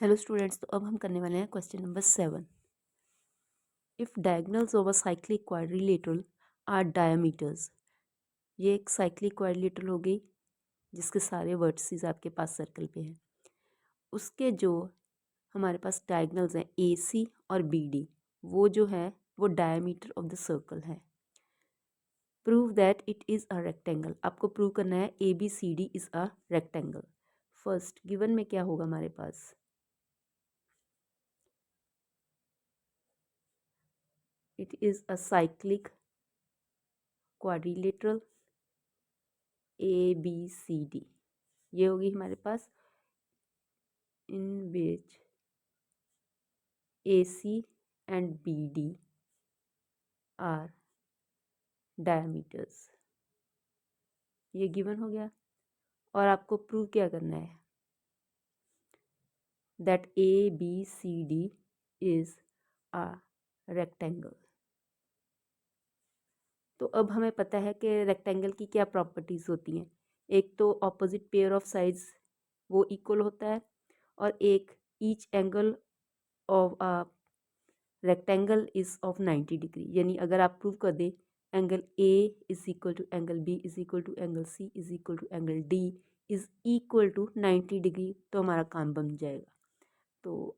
Hello students, तो अब हम करने वाले हैं question number 7। If diagonals of a cyclic quadrilateral are diameters. ये एक साइक्लिक क्वाड्रिलेटरल हो गई जिसके सारे वर्टिसेस आपके पास सर्कल पे हैं। उसके जो हमारे पास डायगोनल्स हैं ए सी और बी डी, वो जो है वो डायमीटर ऑफ द सर्कल है। Prove that it is a rectangle. आपको प्रूव करना है A B C D is a rectangle. First given में क्या होगा हमारे पास, it is a cyclic quadrilateral A B C D. ये होगी हमारे पास in which A C and B D are diameters. ये गिवन हो गया और आपको प्रूव क्या करना है, that A B C D is a rectangle. तो अब हमें पता है कि रेक्टेंगल की क्या प्रॉपर्टीज़ होती हैं। एक तो ऑपोजिट पेयर ऑफ साइड्स वो इक्वल होता है, और एक each angle of a rectangle is of 90 degree. यानी अगर आप प्रूव कर दें angle A is equal to angle B is equal to angle C is equal to angle D is equal to 90 degree, तो हमारा काम बन जाएगा। तो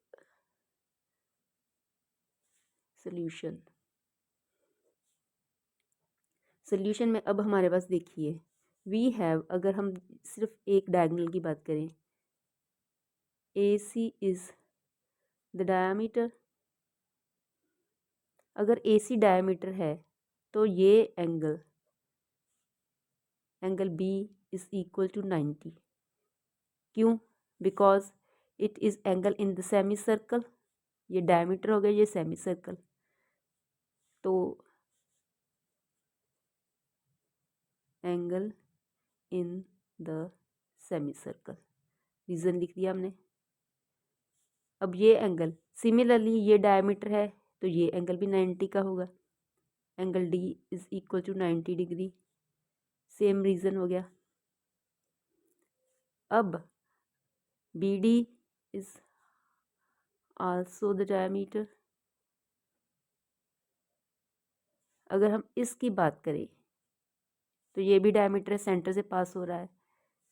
सोल्यूशन में अब हमारे पास देखिए, वी हैव, अगर हम सिर्फ एक डायगोनल की बात करें, A C is the diameter. अगर ए सी डायमीटर है तो ये angle B is equal to 90। क्यों? Because it is angle in the semicircle. ये डायमीटर हो गया, ये सेमी सर्कल। तो angle in the semicircle, reason लिख दिया हमने। अब ये एंगल सिमिलरली ये डायमीटर है तो ये एंगल भी 90 का होगा। Angle D is equal to 90 degree, same reason हो गया। अब B D is also the diameter. अगर हम इसकी बात करें तो ये भी डायमीटर है, सेंटर से पास हो रहा है,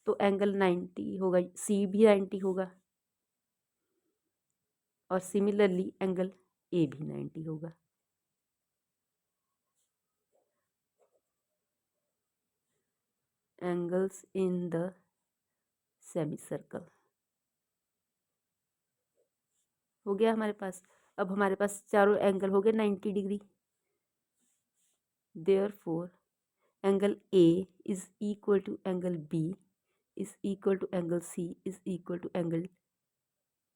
तो एंगल 90 होगा, सी भी 90 होगा, और सिमिलरली एंगल ए भी 90 होगा। Angles in the semi circle हो गया हमारे पास। अब हमारे पास चारों एंगल हो गए 90 degree. Therefore angle A is equal to angle B is equal to angle C is equal to angle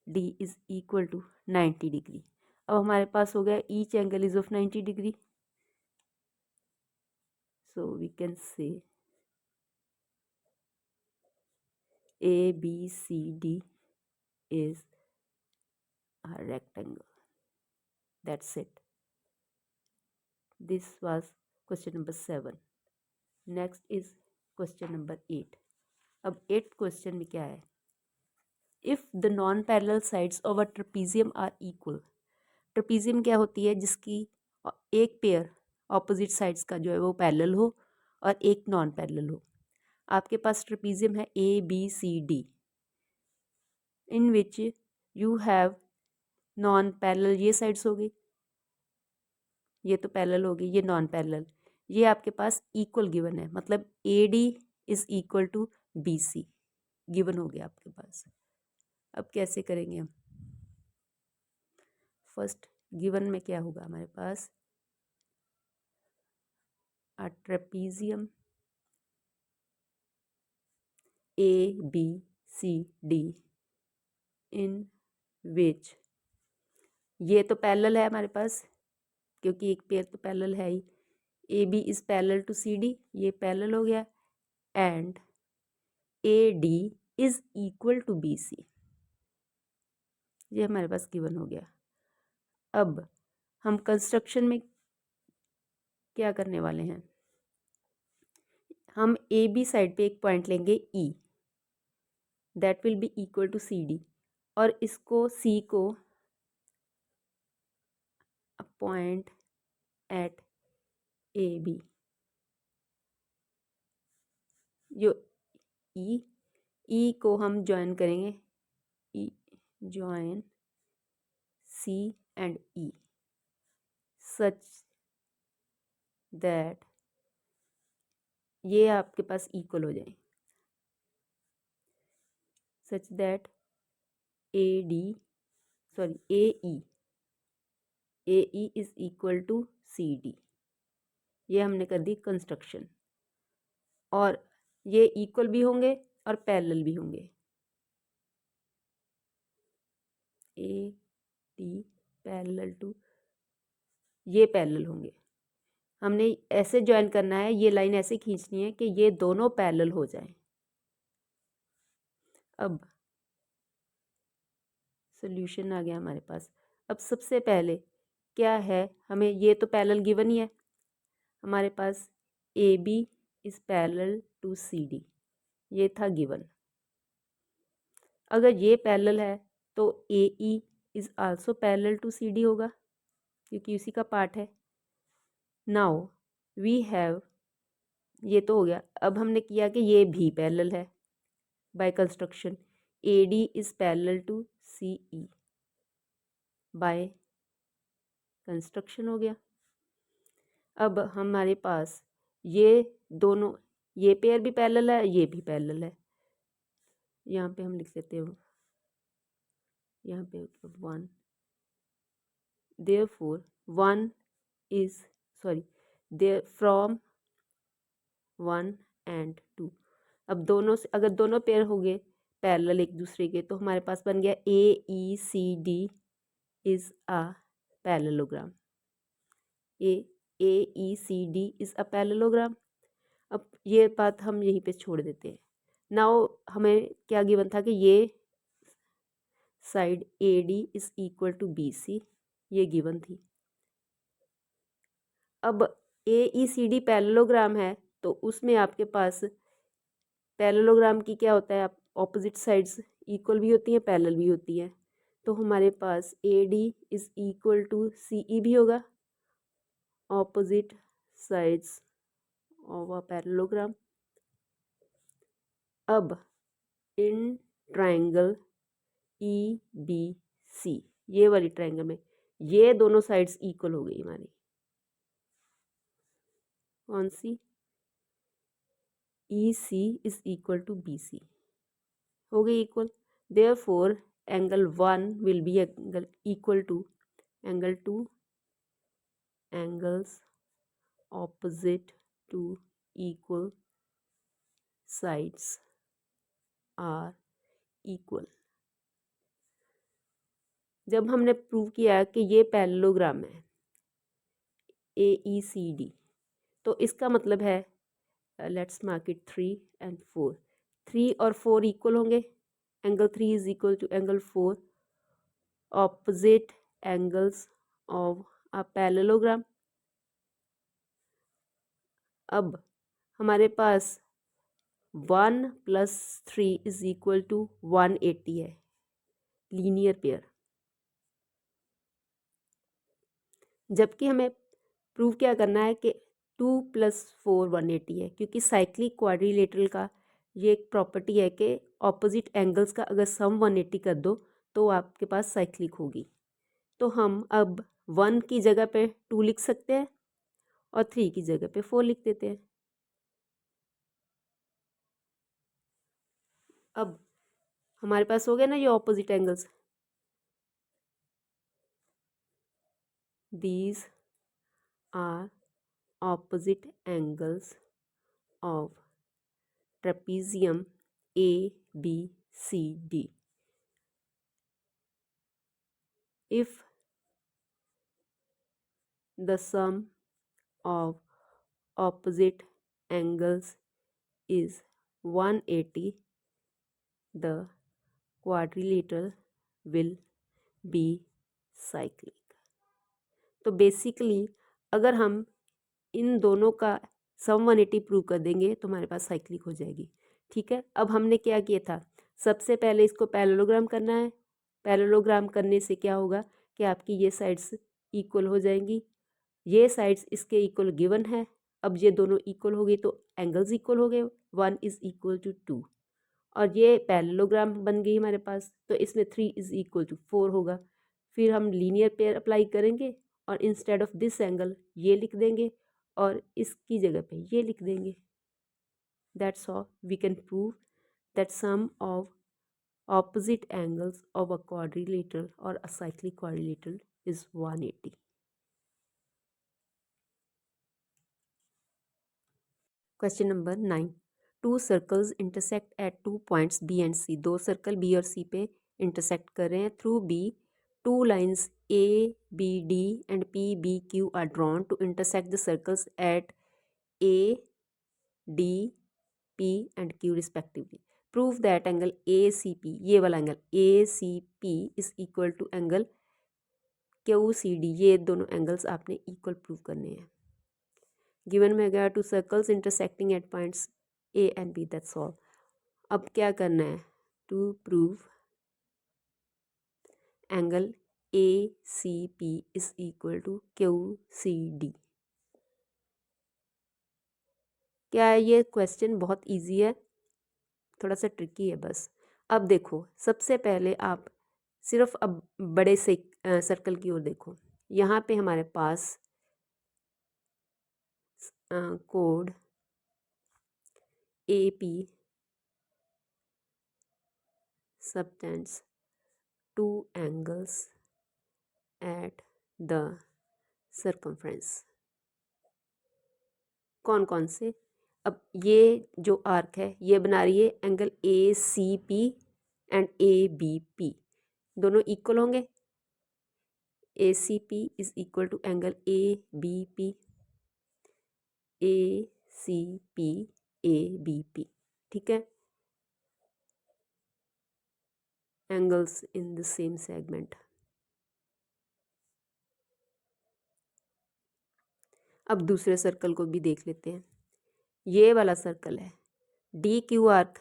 D is equal to 90 degree. अब हमारे पास हो गया each angle is of 90 degree, so we can say A B C D is a rectangle. That's it. This was question number 7. Next is question number 8. अब 8th question में क्या है, if the non-parallel sides of a trapezium are equal. trapezium क्या होती है, जिसकी एक pair opposite sides का जो है वो पैरेलल हो और एक नॉन पैरेलल हो। आपके पास ट्रेपीजियम है A B C D, in which you have non parallel, ये साइड्स हो गई, ये तो पैरेलल होगी, ये नॉन पैरेलल। ये आपके पास इक्वल गिवन है, मतलब A D is equal to B C given हो गया आपके पास। अब कैसे करेंगे हम, फर्स्ट गिवन में क्या होगा हमारे पास, a trapezium A B C D in which, ये तो पैरेलल है हमारे पास क्योंकि एक पेयर तो पैरेलल है ही, A B is parallel to C D, ये पैरेलल हो गया, and A D is equal to B C, ये हमारे पास गिवन हो गया। अब हम कंस्ट्रक्शन में क्या करने वाले हैं, हम ए बी साइड पे एक पॉइंट लेंगे E, that will be equal to C D. और इसको C को a point at AB, जो E को हम ज्वाइन करेंगे, E join C and E such that ये आपके पास इक्वल हो जाए, such that AE is equal to CD। ये हमने कर दी कंस्ट्रक्शन, और ये इक्वल भी होंगे और पैरेलल भी होंगे। AD पैरेलल टू, ये पैरेलल होंगे। हमने ऐसे ज्वाइन करना है, ये लाइन ऐसे खींचनी है कि ये दोनों पैरेलल हो जाएं। अब सॉल्यूशन आ गया हमारे पास। अब सबसे पहले क्या है, हमें ये तो पैरेलल गिवन ही है हमारे पास, AB is parallel to CD, ये था गिवन। अगर ये पैरेलल है तो AE is also parallel to CD होगा, क्योंकि उसी का पार्ट है। नाउ वी हैव, ये तो हो गया। अब हमने किया कि ये भी पैरेलल है by construction, AD is parallel to CE by construction हो गया। अब हमारे पास ये दोनों, ये पेयर भी पैरेलल है, ये भी पैरेलल है। यहाँ पे हम लिख लेते हैं, यहाँ पे 1, therefore 1 is there from 1 and 2। अब दोनों से अगर दोनों पेयर हो गए पैरेलल एक दूसरे के, तो हमारे पास बन गया AECD is a parallelogram. AECD is a parallelogram. अब ये बात हम यहीं पे छोड़ देते हैं। नाउ हमें क्या गिवन था कि ये side AD is equal to BC, ये गिवन थी। अब AECD पैरेललोग्राम है, तो उसमें आपके पास पैरेललोग्राम की क्या होता है, आप ऑपोजिट साइड्स इक्वल भी होती हैं, पैरेलल भी होती हैं। तो हमारे पास AD is equal to CE भी होगा, opposite sides of a parallelogram. अब इन ट्राइंगल EBC, ये वाली ट्राइंगल में ये दोनों साइड्स इक्वल हो गई हमारी। कौन सी? EC is equal to BC हो गई equal. Therefore angle 1 will be angle equal to angle 2 angles opposite to equal sides are equal. जब हमने प्रूव किया कि ये पैरेललोग्राम है AECD, तो इसका मतलब है, लेट्स मार्क इट 3 and 4, 3 और 4 इक्वल होंगे, angle 3 is equal to angle 4, opposite angles of a parallelogram. अब हमारे पास 1 + 3 इज इक्वल टू 180 है, लीनियर पेयर। जबकि हमें प्रूव क्या करना है कि 2 + 4 180 है, क्योंकि साइक्लिक क्वाड्रिलेटरल का ये एक प्रॉपर्टी है कि ऑपोजिट एंगल्स का अगर सम 180 कर दो तो आपके पास साइक्लिक होगी। तो हम अब 1 की जगह पे 2 लिख सकते हैं और 3 की जगह पे 4 लिख देते हैं। अब हमारे पास हो गया ना ये opposite angles, these are opposite angles of trapezium ABCD if the sum of opposite angles is 180, the quadrilateral will be cyclic। तो बेसिकली अगर हम इन दोनों का सम 180 प्रूव कर देंगे तो हमारे पास साइक्लिक हो जाएगी। ठीक है, अब हमने क्या किया था, सबसे पहले इसको पैरेललोग्राम करना है, पैरेललोग्राम करने से क्या होगा कि आपकी ये साइड्स इक्वल हो जाएंगी, ये साइड्स इसके इक्वल गिवन है। अब ये दोनों इक्वल हो गई तो एंगल्स इक्वल हो गए, 1 इज़ इक्वल टू 2, और ये पैरेललोग्राम बन गई हमारे पास, तो इसमें 3 इज़ इक्वल टू 4 होगा। फिर हम लीनियर पेयर अप्लाई करेंगे और इंस्टेड ऑफ दिस एंगल ये लिख देंगे और इसकी जगह पे ये लिख देंगे। That's how we can prove that sum of opposite angles of a quadrilateral or a cyclic quadrilateral is 180. Question number 9. Two circles intersect at 2 points B and C. दो सर्कल B और C पे intersect कर रहे हैं through B. Two lines A, B, D and P, B, Q are drawn to intersect the circles at A, D, P and Q respectively. Prove that angle ACP, ये वाला angle ACP is equal to angle QCD, ये दोनों angles आपने equal prove करने हैं। Given में गया two circles intersecting at points A and B, that's all. अब क्या करना है, to prove angle ACP is equal to QCD। क्या है ये क्वेश्चन? बहुत इजी है, थोड़ा सा ट्रिकी है बस। अब देखो, सबसे पहले आप सिर्फ अब बड़े से सर्कल की ओर देखो। यहाँ पे हमारे पास code AP subtends two angles at the circumference। कौन कौन से? अब ये जो आर्क है ये बना रही है एंगल ACP एंड ABP, दोनों इक्वल होंगे। ACP is equal to angle ABP, ACP ABP, ठीक है, angles in the same segment. अब दूसरे सर्कल को भी देख लेते हैं। ये वाला सर्कल है, डी क्यू आर्क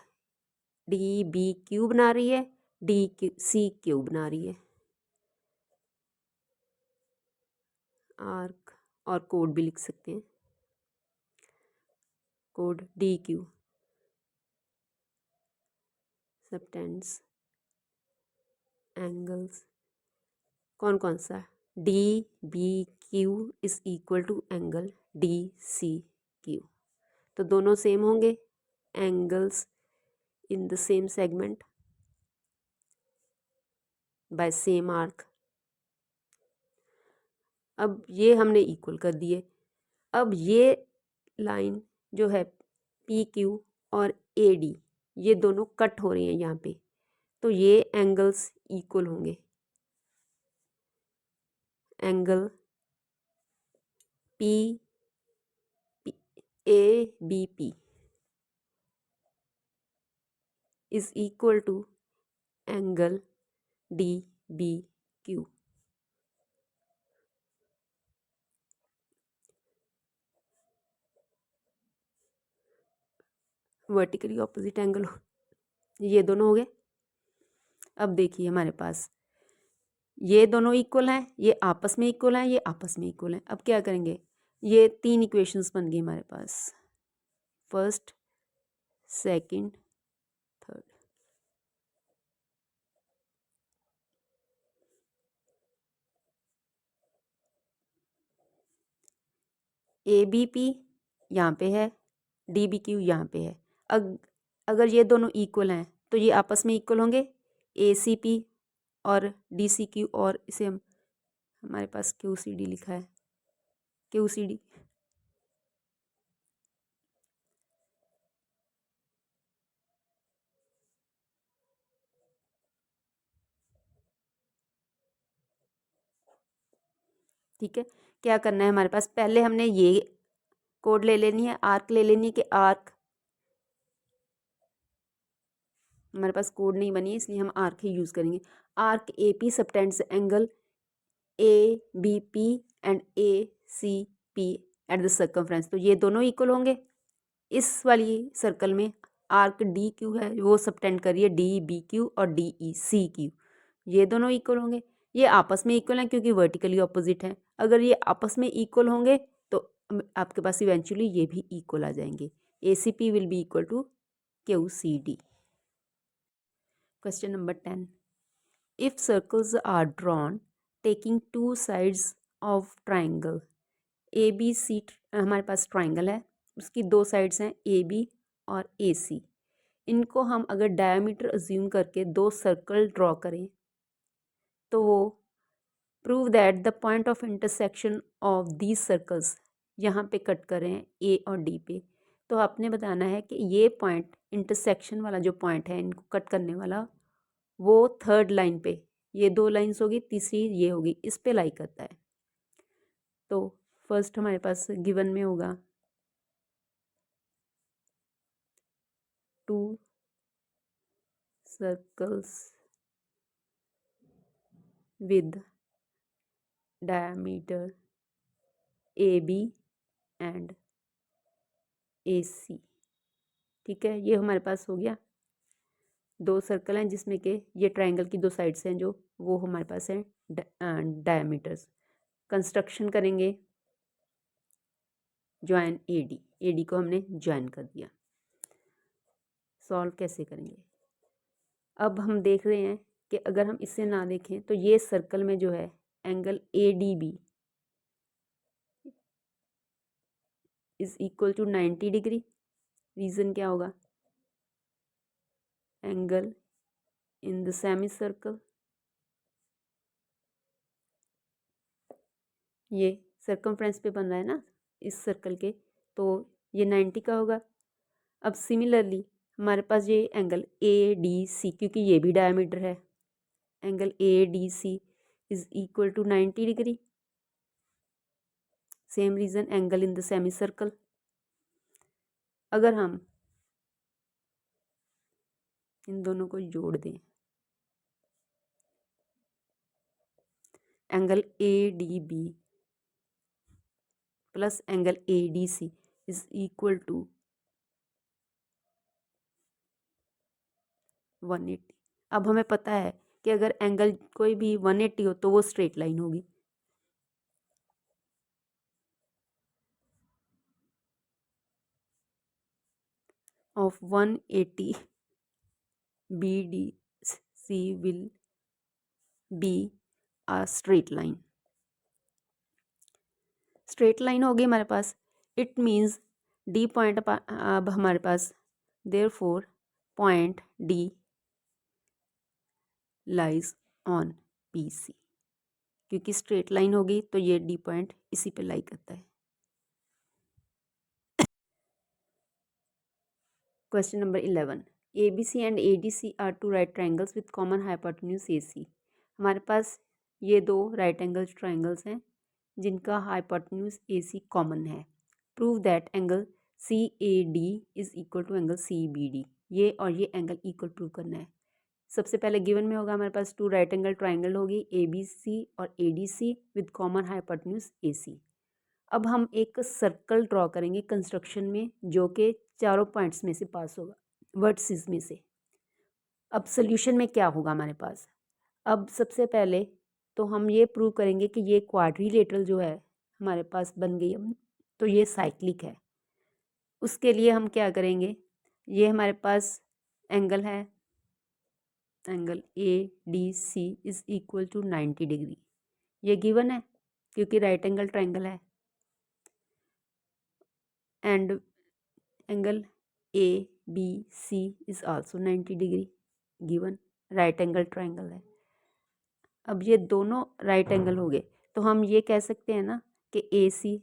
DBQ बना रही है, DCQ बना रही है आर्क, और कोड भी लिख सकते हैं, कोड DQ सबटेंड्स एंगल्स कौन कौन सा? DBQ is equal to angle DCQ, तो दोनों सेम होंगे, angles in the same segment by same arc. अब ये हमने इक्वल कर दिए। अब ये लाइन जो है PQ और AD, ये दोनों कट हो रही हैं यहाँ पे, तो ये एंगल्स इक्वल होंगे। Angle ABP is equal to angle DBQ। Vertically opposite angle, ये दोनों हो गए। अब देखिए हमारे पास ये दोनों इक्वल हैं, ये आपस में इक्वल हैं, ये आपस में इक्वल हैं। अब क्या करेंगे, ये 3 इक्वेशंस बन गई हमारे पास, फर्स्ट, सेकंड, थर्ड। ABP यहाँ पे है, DBQ यहाँ पे है। अगर ये दोनों इक्वल हैं तो ये आपस में इक्वल होंगे, ACP और DCQ, और इसे हम, हमारे पास QCD लिखा है, QCD। ठीक है, क्या करना है हमारे पास, पहले हमने ये कोड ले लेनी है, आर्क ले लेनी है कि आर्क, हमारे पास कोड नहीं बनी है इसलिए हम आर्क ही यूज़ करेंगे। Arc AP subtends angle ABP and ACP at the circumference, तो ये दोनों इक्वल होंगे। इस वाली सर्कल में आर्क DQ है, वो सबटेंड कर रही है DBQ और DECQ, ये दोनों इक्वल होंगे, ये आपस में इक्वल हैं क्योंकि वर्टिकली ऑपोजिट हैं। अगर ये आपस में इक्वल होंगे तो आपके पास इवेंचुअली ये भी इक्वल आ जाएंगे। ACP will be equal to QCD। Question number 10, if circles are drawn taking two sides of triangle ABC, हमारे पास ट्राइंगल है, उसकी दो साइड्स हैं AB और AC। इनको हम अगर डायमीटर अज्यूम करके दो सर्कल ड्रॉ करें तो वो prove that the point of intersection of these circles, यहाँ पे कट कर रहे हैं A और D पे, तो आपने बताना है कि ये पॉइंट इंटरसेक्शन वाला जो पॉइंट है इनको कट करने वाला वो थर्ड लाइन पे, ये दो लाइंस होगी, तीसरी ये होगी, इस पे लाई करता है। तो फर्स्ट हमारे पास गिवन में होगा to circles with diameter AB and AC। ठीक है, ये हमारे पास हो गया, दो सर्कल हैं जिसमें कि ये ट्रायंगल की दो साइड्स हैं जो वो हमारे पास हैं डायमीटर्स। कंस्ट्रक्शन करेंगे, ज्वाइन AD को हमने ज्वाइन कर दिया। सॉल्व कैसे करेंगे, अब हम देख रहे हैं कि अगर हम इससे ना देखें तो ये सर्कल में जो है angle ADB is equal to 90 degree. Reason क्या होगा, angle in the semicircle, ये सर्कमफ्रेंस पे बन रहा है ना इस सर्कल के, तो ये 90 का होगा। अब सिमिलरली हमारे पास ये एंगल ADC, क्योंकि ये भी डायमीटर है, angle ADC is equal to 90 degree. Same reason, angle in the semicircle. अगर हम इन दोनों को जोड़ दें, angle ADB plus angle ADC is equal to 180। अब हमें पता है कि अगर एंगल कोई भी 180 हो तो वो स्ट्रेट लाइन होगी। Of 180 BDC will be a straight line। Straight line होगी हमारे पास, इट मीन्स D पॉइंट अब हमारे पास therefore point D lies on PC, क्योंकि स्ट्रेट लाइन होगी तो ये D पॉइंट इसी पे लाई करता है। Question number 11, ABC and ADC are two right triangles with common hypotenuse AC। हमारे पास ये दो राइट एंगल ट्राइंगल्स हैं जिनका हाइपोटेन्यूज AC कॉमन है। Prove that angle CAD is equal to angle CBD। ये और ये एंगल इक्वल प्रूव करना है। सबसे पहले गिवन में होगा हमारे पास टू राइट एंगल ट्राइंगल होगी ABC और ADC with common hypotenuse AC। अब हम एक सर्कल ड्रॉ करेंगे कंस्ट्रक्शन में जो कि चारों पॉइंट्स में से पास होगा, वर्टिसेस में से। अब सोल्यूशन में क्या होगा हमारे पास, अब सबसे पहले तो हम ये प्रूव करेंगे कि ये क्वाड्रिलेटरल जो है हमारे पास बन गई, हम तो ये साइक्लिक है। उसके लिए हम क्या करेंगे, ये हमारे पास एंगल है, angle ADC is equal to 90 degree, ये गिवन है क्योंकि राइट एंगल ट्राइंगल है। And angle ABC is also 90 degree, given, right angle triangle है। अब ये दोनों राइट एंगल हो गए तो हम ये कह सकते हैं ना कि AC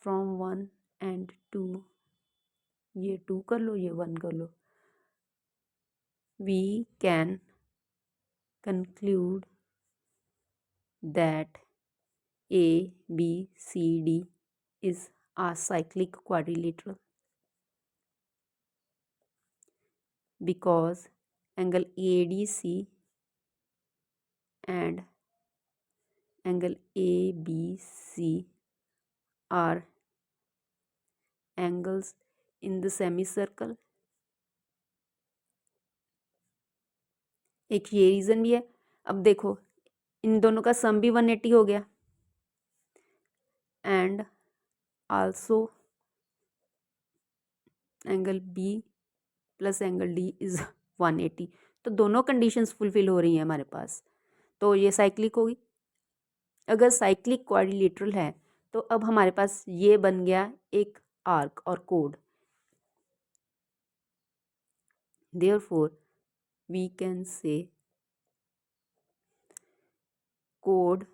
फ्रॉम 1 एंड 2, ये 2 कर लो, ये 1 कर लो, we can conclude that ABCD is a cyclic quadrilateral because angle ADC and angle ABC are angles in the semicircle एक ये रीज़न भी है। अब देखो इन दोनों का सम भी 180 हो गया and also angle B plus angle D is 180। तो दोनों कंडीशंस फुलफिल हो रही हैं हमारे पास, तो ये साइक्लिक होगी। अगर साइक्लिक क्वाड्रिलेटरल है तो अब हमारे पास ये बन गया एक आर्क और कोड। देयरफॉर वी कैन से कोड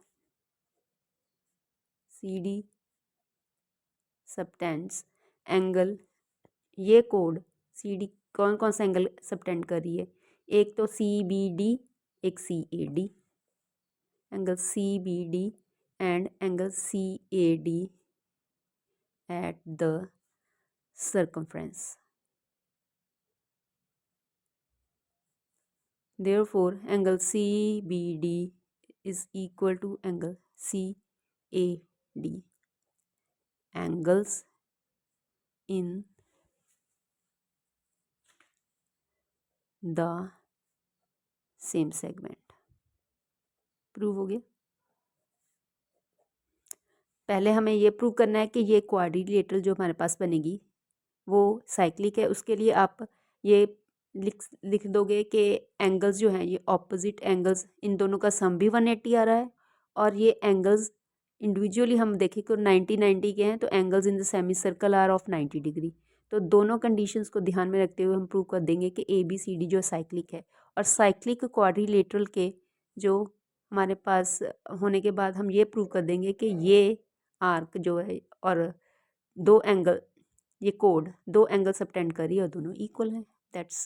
सी डी सबटेंड्स एंगल, ये कोड सी डी कौन कौन सा एंगल सबटेंड कर रही है, एक तो सी बी डी, एक C A D, angle C B D and angle C A D at the circumference. Therefore, angle CBD is equal to angle CAD. Angles in the same segment. Prove हो गया। पहले हमें ये prove करना है कि ये क्वाड्रिलेटरल जो हमारे पास बनेगी वो साइक्लिक है। उसके लिए आप ये लिख दोगे कि एंगल्स जो हैं ये ऑपोजिट एंगल्स, इन दोनों का सम भी 180 आ रहा है और ये एंगल्स इंडिविजुअली हम देखें तो 90 के हैं, तो angles in the semicircle are of 90 degree. तो दोनों कंडीशंस को ध्यान में रखते हुए हम प्रूव कर देंगे कि ए बी सी डी जो साइक्लिक है। और साइक्लिक क्वाड्रिलेटरल के जो हमारे पास होने के बाद हम ये प्रूव कर देंगे कि ये आर्क जो है और दो एंगल, ये कोड दो एंगल सबटेंड कर रही है और दोनों इक्वल हैं। That's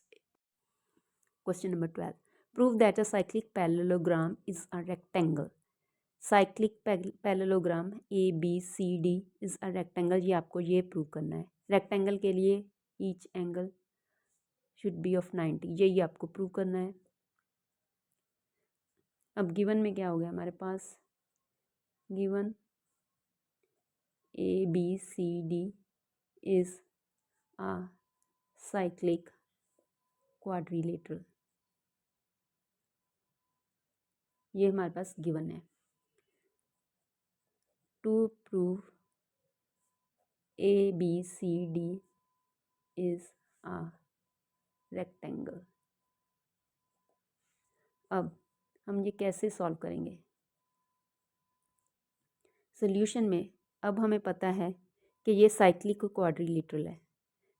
question number 12। Prove that a cyclic parallelogram is a rectangle. Cyclic parallelogram A B C D is a rectangle, ये आपको ये प्रूव करना है। रेक्टेंगल के लिए each angle should be of 90, यही आपको प्रूव करना है। अब गिवन में क्या हो गया हमारे पास, given A B C D is a cyclic quadrilateral, ये हमारे पास गिवन है। To prove A B C D is a rectangle. अब हम ये कैसे सॉल्व करेंगे सोल्यूशन में। अब हमें पता है कि ये साइक्लिक क्वाड्रिलेटरल है।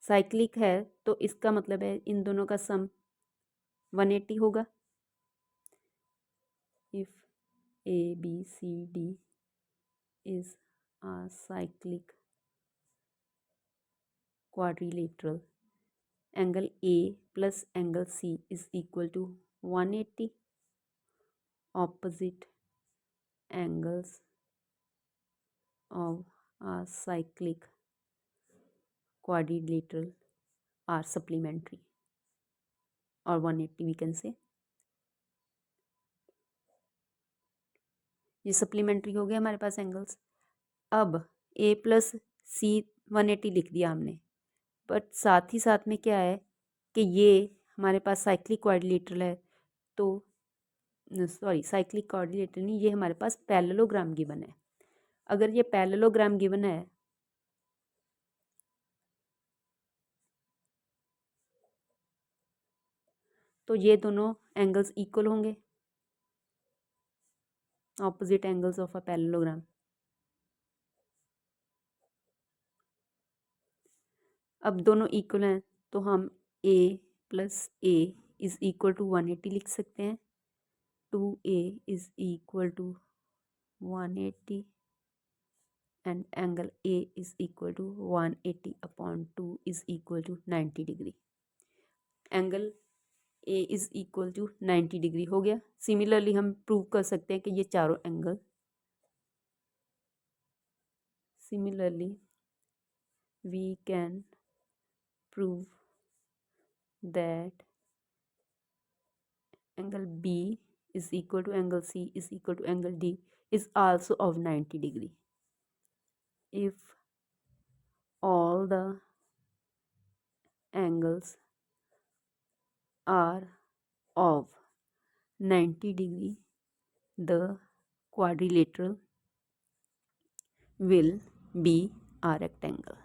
साइक्लिक है तो इसका मतलब है इन दोनों का सम 180 होगा। If A B C D is a cyclic quadrilateral, angle A plus angle C is equal to 180। Opposite angles of a cyclic quadrilateral are supplementary, or 180 we can say। ये supplementary हो गया हमारे पास angles. अब ए plus सी 180 लिख दिया हमने, but साथ ही साथ में क्या है कि ये हमारे पास साइक्लिक क्वाड्रिलेटरल है, तो सॉरी साइक्लिक क्वाड्रिलेटरल नहीं, ये हमारे पास पैरेललोग्राम गिवन है। अगर ये पैरेललोग्राम गिवन है तो ये दोनों एंगल्स इक्वल होंगे, opposite angles of a parallelogram. अब दोनों इक्वल हैं तो हम a plus A is equal to 180 लिख सकते हैं। 2a is equal to 180 and angle a is equal to 180 upon 2 is equal to 90 degree. Angle a is equal to 90 degree हो गया। सिमिलरली हम प्रूव कर सकते हैं कि ये चारों angle, similarly we can prove that angle B is equal to angle C is equal to angle D is also of 90 degree if all the angles are of 90 degree, the quadrilateral will be a rectangle.